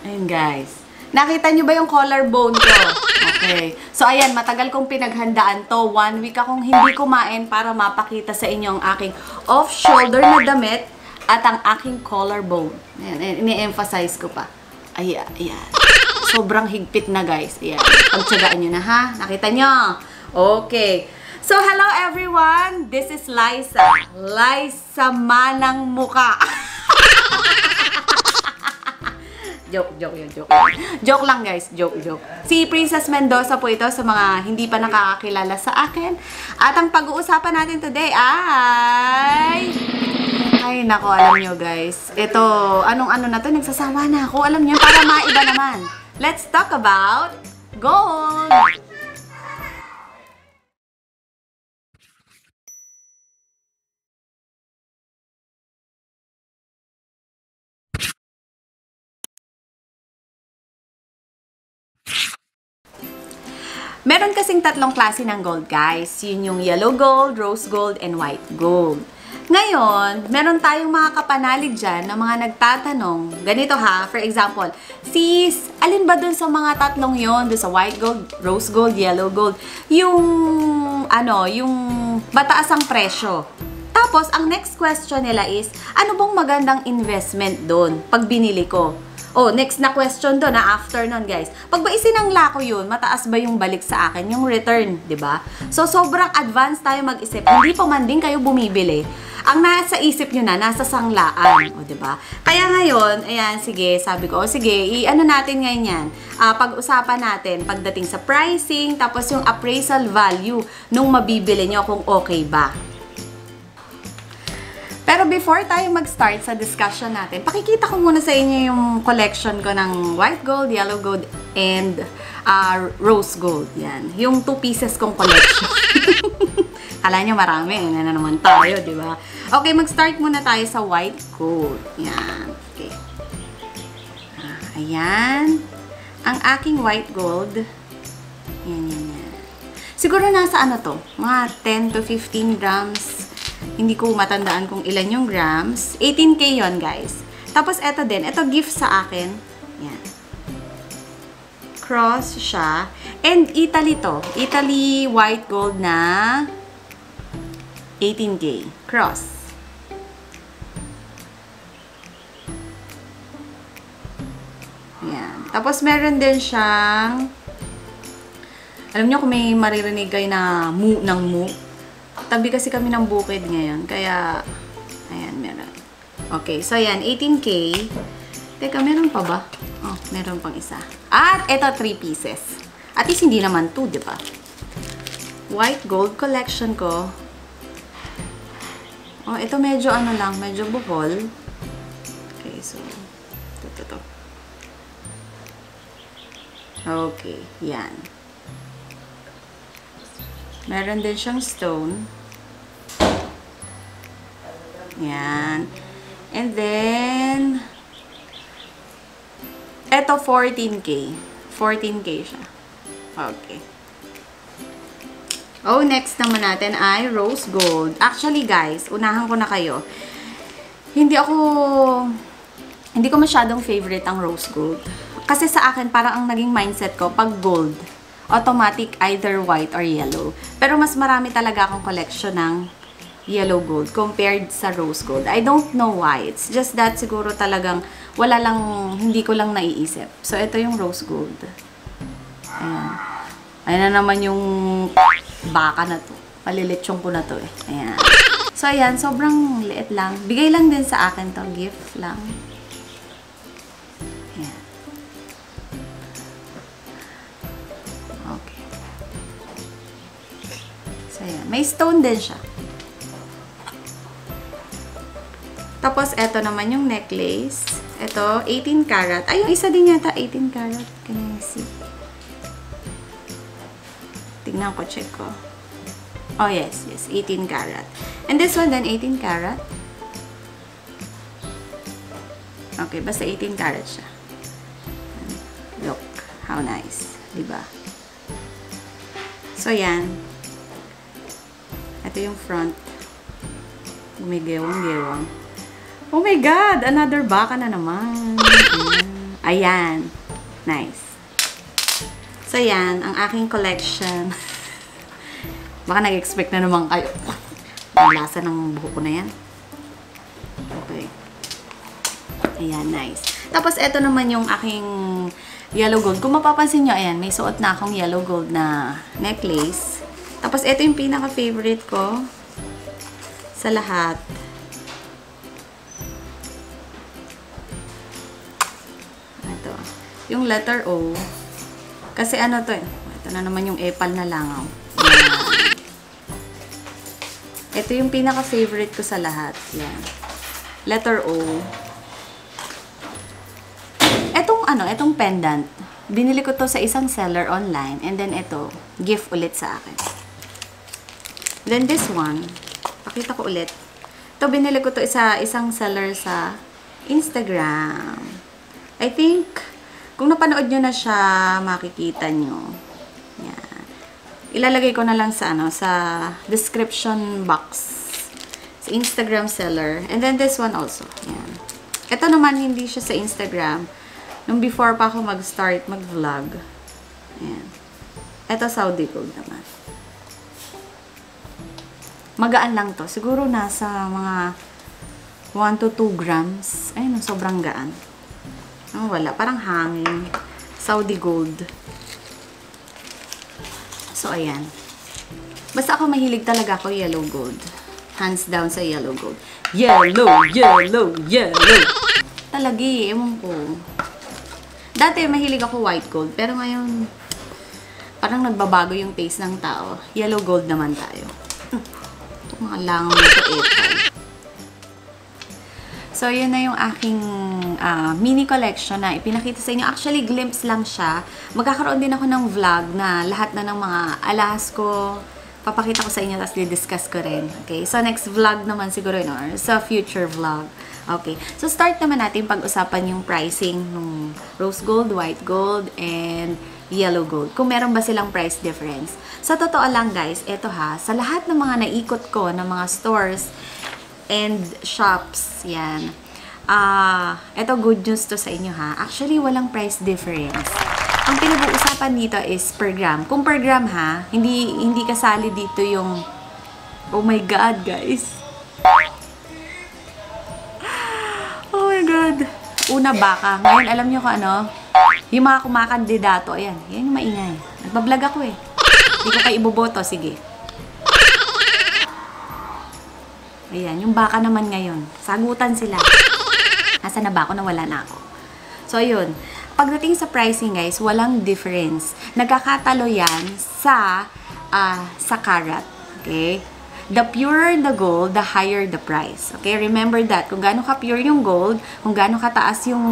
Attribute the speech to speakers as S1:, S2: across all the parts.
S1: Ayun guys. Nakita nyo ba yung collarbone ko? Okay. So ayan, matagal kong pinaghandaan to. 1 week akong hindi kumain para mapakita sa inyo ang aking off-shoulder na damit at ang aking collarbone. Ayan, ini-emphasize ko pa. Ayan, ayan. Sobrang higpit na guys. Ayan. Pagtsagaan nyo na ha. Nakita nyo? Okay. So hello everyone. This is Liza. Liza Manang Muka. Joke yun, joke. Joke lang guys, joke. Si Princess Mendoza po ito sa mga hindi pa nakakakilala sa akin. At ang pag-uusapan natin today ay nako, alam nyo guys. Ito, anong na to, nagsasawa na ako. Alam nyo, para maiba naman. Let's talk about gold. Meron kasing tatlong klase ng gold, guys. Yun yung yellow gold, rose gold, and white gold. Ngayon, meron tayong mga kapanalig dyan na mga nagtatanong. Ganito ha, for example, sis, alin ba dun sa mga tatlong yon, dun sa white gold, rose gold, yellow gold, yung mataas ang presyo? Tapos, ang next question nila is, ano bang magandang investment dun pag binili ko? Oh, next na question doon na after nun, guys. Pag ba isinangla ko yun, mataas ba yung balik sa akin? Yung return, di ba? So, sobrang advanced tayo mag-isip. Hindi pa man din kayo bumibili. Ang nasa isip nyo na, nasa sanglaan. O, di ba? Kaya ngayon, ayan, sige, sabi ko, sige, i-ano natin ngayon yan. Pag-usapan natin pagdating sa pricing, tapos yung appraisal value nung mabibili nyo kung okay ba. Pero before tayo mag-start sa discussion natin, pakikita ko muna sa inyo yung collection ko ng white gold, yellow gold, and rose gold. Yan. Yung 2 pieces kong collection. Kala nyo marami. Yan na naman tayo, di ba? Okay, mag-start muna tayo sa white gold. Yan. Okay. Ayan. Ang aking white gold. Yan. Siguro nasa ano to? Mga 10 to 15 grams. Hindi ko matandaan kung ilan yung grams. 18K yon guys. Tapos, eto din. Eto gift sa akin. Yan. Cross siya. And Italy to. Italy white gold na 18K. Cross. Yan. Tapos, meron din siyang alam nyo kung may maririnig kayo na mu ng mu. Tabi kasi kami ng bukid ngayon. Kaya, ayan, meron. Okay, so ayan, 18K. Teka, meron pa ba? Oh, meron pang isa. At ito, 3 pieces. At least hindi naman 2, di ba? White gold collection ko. Oh, ito medyo ano lang, medyo buhol. Okay, so, ito. Okay, yan. Meron din siyang stone. Yan. And then, eto 14K. 14K siya. Okay. Oh, next naman natin ay rose gold. Actually, guys, unahan ko na kayo. Hindi ko masyadong favorite ang rose gold. Kasi sa akin, parang ang naging mindset ko, pag gold, automatic either white or yellow. Pero mas marami talaga akong collection ng yellow gold compared sa rose gold. I don't know why. It's just that siguro talagang hindi ko lang naiisip. So, ito yung rose gold. Ayan. Ayan na naman yung baka na to. Palilitsyon ko na to eh. Ayan. So, ayan. Sobrang liit lang. Bigay lang din sa akin to. Gift lang. Ayan. May stone din siya. Tapos, eto naman yung necklace. Ito, 18 karat. Ay, yung isa din yata, 18 karat. Can I see? Tingnan ko, check ko. Oh, yes. 18 karat. And this one then, 18 karat. Okay, basta 18 karat siya. Look, how nice. Diba? So, yan. Ito yung front. Umigewang-gewang. Oh my God! Another baka na naman. Ayan. Nice. So, yan. Ang aking collection. Baka nag-expect na naman kayo. Ang lasa ng buhok ko na yan. Okay. Ayan, nice. Tapos, ito naman yung aking yellow gold. Kung mapapansin nyo, ayan, may suot na akong yellow gold na necklace. Tapos, ito yung pinaka-favorite ko sa lahat. Ito. Yung letter O. Kasi ano to eh. Ito na naman yung epal na langaw. Ito yung pinaka-favorite ko sa lahat. Yan. Letter O. Etong pendant. Binili ko to sa isang seller online. And then ito, gift ulit sa akin. Then this one, pakita ko ulit. Ito, binili ko to sa isang seller sa Instagram. I think, kung napanood nyo na siya, makikita nyo. Yan. Ilalagay ko na lang sa, sa description box. Sa Instagram seller. And then this one also. Yan. Ito naman, hindi siya sa Instagram. Nung before pa ako mag-start, mag-vlog. Yan. Ito, Saudi gold naman. Magaan lang to. Siguro nasa mga 1 to 2 grams. Ayun, sobrang gaan. Oh, wala. Parang hangin. Saudi gold. So, ayan. Basta ako mahilig talaga ako yellow gold. Hands down sa yellow gold. Yellow! Yellow! Yellow! Talagi, ewan ko. Dati, mahilig ako white gold. Pero ngayon, parang nagbabago yung taste ng tao. Yellow gold naman tayo. Ito mga langaw na ito, epal. So, yun na yung aking mini collection na ipinakita sa inyo. Actually, glimpse lang siya. Magkakaroon din ako ng vlog na lahat na ng mga alahas ko. Papakita ko sa inyo, tapos di-discuss ko rin. Okay? So, next vlog naman siguro yun, or sa future vlog. Okay. So, start naman natin pag-usapan yung pricing ng rose gold, white gold, and yellow gold. Kung meron ba silang price difference. Sa totoo lang, guys, eto ha, sa lahat ng mga naikot ko ng mga stores and shops, yan. Eto good news to sa inyo ha. Actually, walang price difference. Ang pinag-uusapan dito is per gram. Kung per gram ha, hindi kasali dito yung, oh my God, guys. Oh my God. Una, baka. Ngayon, alam nyo kung ano? Yung mga kumakandidato, ayan. Yan yung maingay. Nagbablog ako eh. Hindi ko kayo iboboto. Sige. Ayan, yung baka naman ngayon. Sagutan sila. Nasa na ba ako? Nawala na ako. So, ayun. Pagdating sa pricing, guys, walang difference. Nagkakatalo yan sa karat. Okay? The purer the gold, the higher the price. Okay? Remember that. Kung gaano ka-pure yung gold, kung gaano kataas yung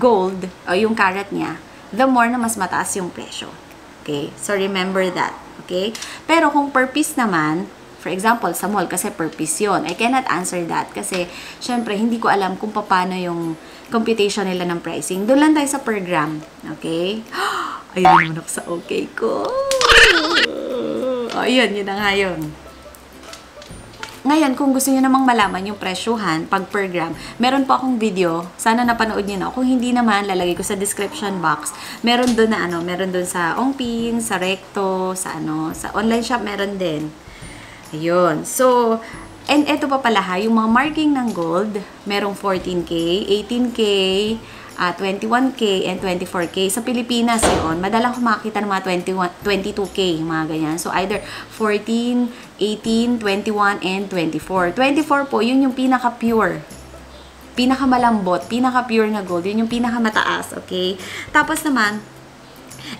S1: gold, o yung carat niya, the more na mas mataas yung presyo. Okay? So, remember that. Okay? Pero kung per piece naman, for example, sa mall, kasi per piece yun, I cannot answer that. Kasi, syempre, hindi ko alam kung paano yung computation nila ng pricing. Doon lang tayo sa per gram. Okay? Ayun naman ako sa okay ko. O, yun na nga yun. Ngayon, kung gusto niyo namang malaman yung presyuhan pag per gram, meron po akong video. Sana napanood niyo na. Kung hindi naman, lalagay ko sa description box. Meron doon na meron doon sa Ongpin, sa Recto, sa sa online shop meron din. Ayun. So, and eto pa pala ha, yung mga marking ng gold, merong 14K, 18K, 21K, and 24K. Sa Pilipinas yun, madalang ko makakita ng mga 22K, mga ganyan. So, either 14, 18, 21, and 24. 24 po, yun yung pinaka-pure. Pinaka-malambot, pinaka-pure na gold. Yun yung pinaka-mataas, okay? Tapos naman,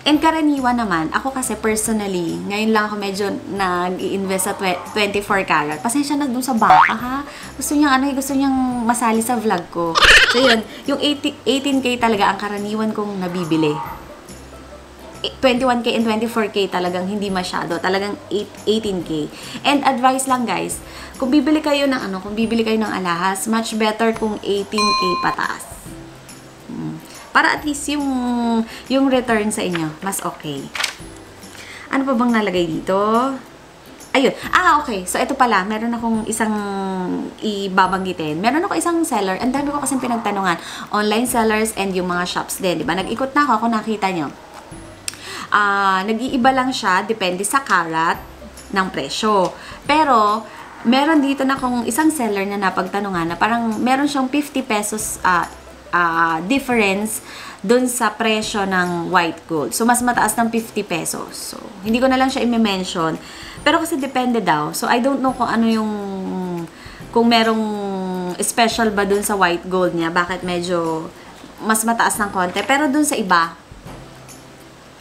S1: and karaniwan naman, ako kasi personally, ngayon lang ako medyo nag-i-invest sa 24 karat. Pasensya na dun sa baka, ha? Gusto niyang masali sa vlog ko. So, yun, yung 18K talaga ang karaniwan kong nabibili. 21K and 24K talagang hindi masyado. Talagang 18K. And advice lang, guys, kung bibili kayo ng alahas, much better kung 18K pataas. Para at least yung return sa inyo, mas okay. Ano pa bang nalagay dito? Ayun. Okay. So, ito pala. Meron akong isang ibabanggitin. Meron ako isang seller. Ang dami ko kasing pinagtanungan. Online sellers and yung mga shops din. Diba? Nag-ikot na ako kung nakita nyo. Nag-iiba lang siya. Depende sa karat ng presyo. Pero, meron dito na kung isang seller na napagtanungan na parang meron siyang 50 pesos difference dun sa presyo ng white gold. So, mas mataas ng 50 pesos. So, hindi ko na lang siya i-mention. Pero kasi depende daw. So, I don't know kung ano yung, kung merong special ba dun sa white gold niya. Bakit medyo mas mataas ng konti. Pero dun sa iba,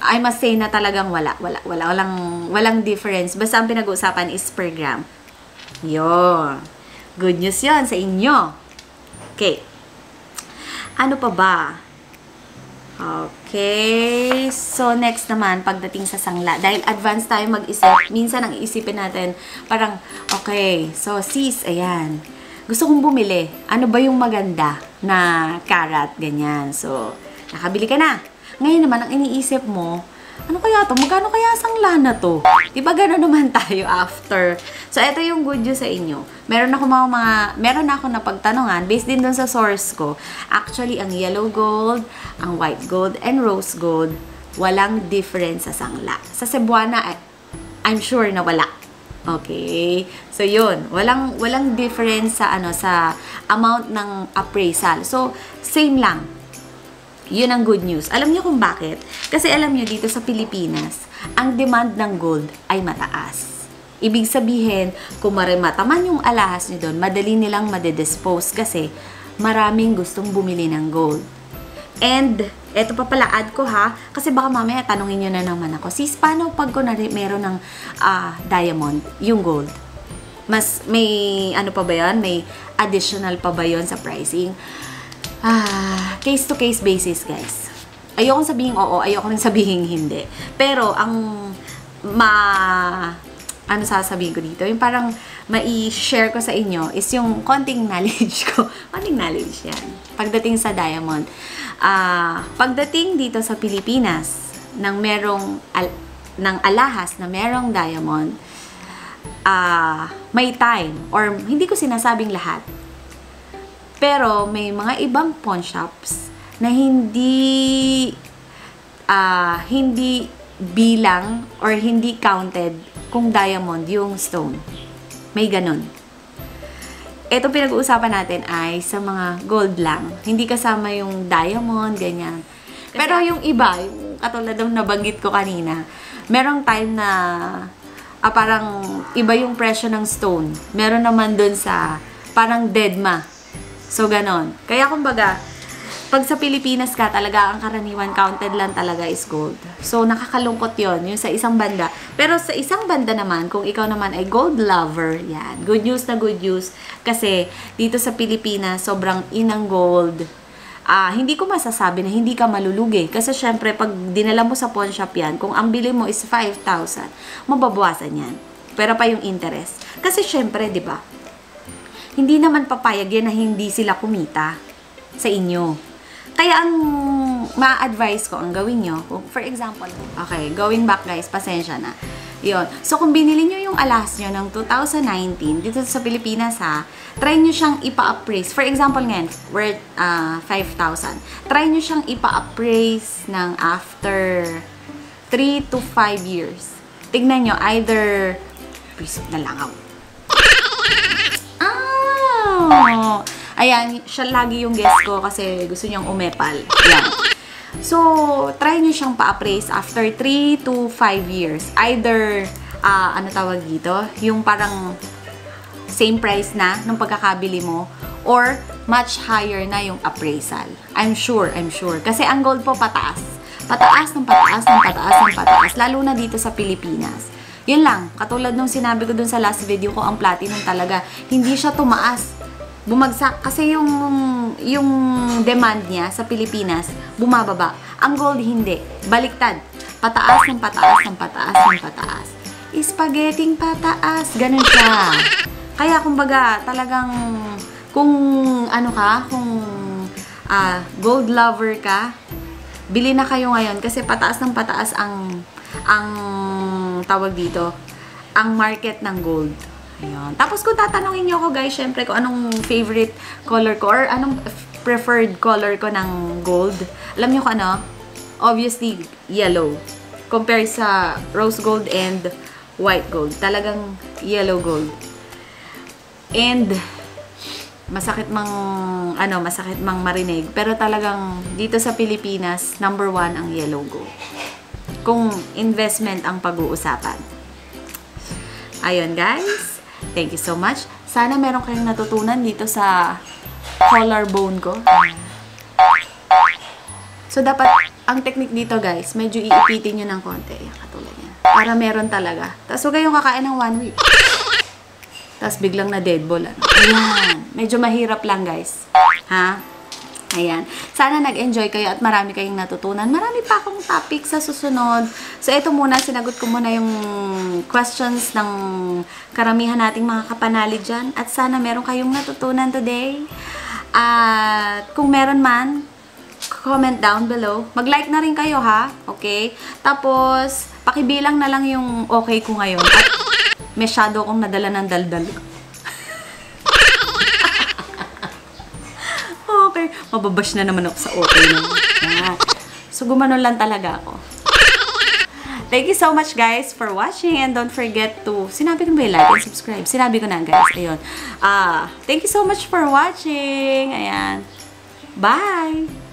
S1: I must say na talagang walang difference. Basta ang pinag-uusapan is per gram. Yun. Good news yun sa inyo. Okay. Ano pa ba? Okay. So, next naman, pagdating sa sangla. Dahil advance tayo mag-isip, minsan ang iisipin natin, parang, okay, so sis, ayan. Gusto kong bumili. Ano ba yung maganda na karat? Ganyan. So, nakabili ka na. Ngayon naman, ang iniisip mo, ano kaya to? Magkano kaya sangla na to? Diba gano'n naman tayo after? So, ito yung good news sa inyo. Meron ako na pagtanungan based din dun sa source ko. Actually, ang yellow gold, ang white gold, and rose gold, walang difference sa sangla. Sa Cebuana, I'm sure na wala. Okay? So, yun. Walang difference sa, sa amount ng appraisal. So, same lang. Yun ang good news. Alam niyo kung bakit? Kasi alam niyo dito sa Pilipinas, ang demand ng gold ay mataas. Ibig sabihin, kung marimata man yung alahas niyo doon, madali nilang madedispose kasi maraming gustong bumili ng gold. And, eto pa pala, add ko ha, kasi baka mamaya tanungin niyo na naman ako, sis, paano pag meron ng diamond, yung gold? Mas may, ano pa ba yun? May additional pa ba yun sa pricing? Case-to-case basis, guys. Ayoko sabihin oo, ayoko rin sabihin hindi. Pero, ano sasabihin ko dito? Yung parang mai-share ko sa inyo is yung konting knowledge ko. Konting knowledge yan. Pagdating sa diamond. Pagdating dito sa Pilipinas, ng alahas na merong diamond, may time, or hindi ko sinasabing lahat, pero may mga ibang pawn shops na hindi bilang or hindi counted kung diamond yung stone. May ganun. Ito pinag-uusapan natin ay sa mga gold lang. Hindi kasama yung diamond, ganyan. Pero yung iba, yung katulad ng nabanggit ko kanina, merong time na parang iba yung presyo ng stone. Meron naman dun sa parang deadma. So, ganon. Kaya, kumbaga, pag sa Pilipinas ka, talaga, ang karaniwan counted lang talaga is gold. So, nakakalungkot yon yung sa isang banda. Pero sa isang banda naman, kung ikaw naman ay gold lover, yan. Good news na good news. Kasi, dito sa Pilipinas, sobrang inang gold. Hindi ko masasabi na hindi ka malulugi. Kasi, syempre, pag dinala mo sa pawn shop yan, kung ang bili mo is 5,000, mababawasan yan. Pero pa yung interest. Kasi, syempre, di ba? Hindi naman papayag yan na hindi sila kumita sa inyo. Kaya ang ma-advise ko, ang gawin nyo, for example, okay, going back guys, pasensya na. Yun. So, kung binili nyo yung alahas nyo ng 2019, dito sa Pilipinas ha, try nyo siyang ipa-appraise. For example ngayon, worth 5,000. Try nyo siyang ipa-appraise ng after 3 to 5 years. Tignan nyo, either, please, nalangaw. Ayan, siya lagi yung guest ko kasi gusto niyang umepal. Yan. So, try niyo siyang pa-appraise after 3 to 5 years. Either, ano tawag dito? Yung parang same price na nung pagkakabili mo or much higher na yung appraisal. I'm sure. Kasi ang gold po pataas. Pataas ng pataas. Lalo na dito sa Pilipinas. Yun lang. Katulad nung sinabi ko dun sa last video ko, ang platinum talaga, hindi siya tumaas. Bumagsak kasi yung demand niya sa Pilipinas bumababa. Ang gold hindi, baliktad. Pataas. Spaghetti pataas, ganun siya. Kaya kumbaga talagang kung ano ka, kung gold lover ka, bili na kayo ngayon kasi pataas ang tawag dito. ang market ng gold. Ayun. Tapos kung tatanungin niyo ako guys, syempre kung anong favorite color ko or anong preferred color ko ng gold. Alam niyo kung ano? Obviously, yellow. Compare sa rose gold and white gold. Talagang yellow gold. And masakit mang marinig. Pero talagang dito sa Pilipinas, number 1 ang yellow gold. Kung investment ang pag-uusapan. Ayun guys. Thank you so much. Sana meron kayong natutunan dito sa collarbone ko. So, dapat, ang technique dito guys, medyo iipitin nyo ng konti. Katulad yan. Para meron talaga. Tapos, huwag kayong kakain ng 1 week. Tapos, biglang na dead ball. Ayan. Medyo mahirap lang guys. Ha? Ayan. Sana nag-enjoy kayo at marami kayong natutunan. Marami pa akong topic sa susunod. So, ito muna. Sinagot ko muna yung questions ng karamihan nating mga kapanalig dyan. At sana meron kayong natutunan today. At kung meron man, comment down below. Mag-like na rin kayo ha. Okay? Tapos, pakibilang na lang yung okay ko ngayon. At masyado akong nadala ng daldal. Okay. Mababash na naman ako sa okay na. So, gumanon lang talaga ako. Thank you so much guys for watching and don't forget to, sinabi ko ba like and subscribe? Sinabi ko na guys. Ayun. Thank you so much for watching. Ayan. Bye!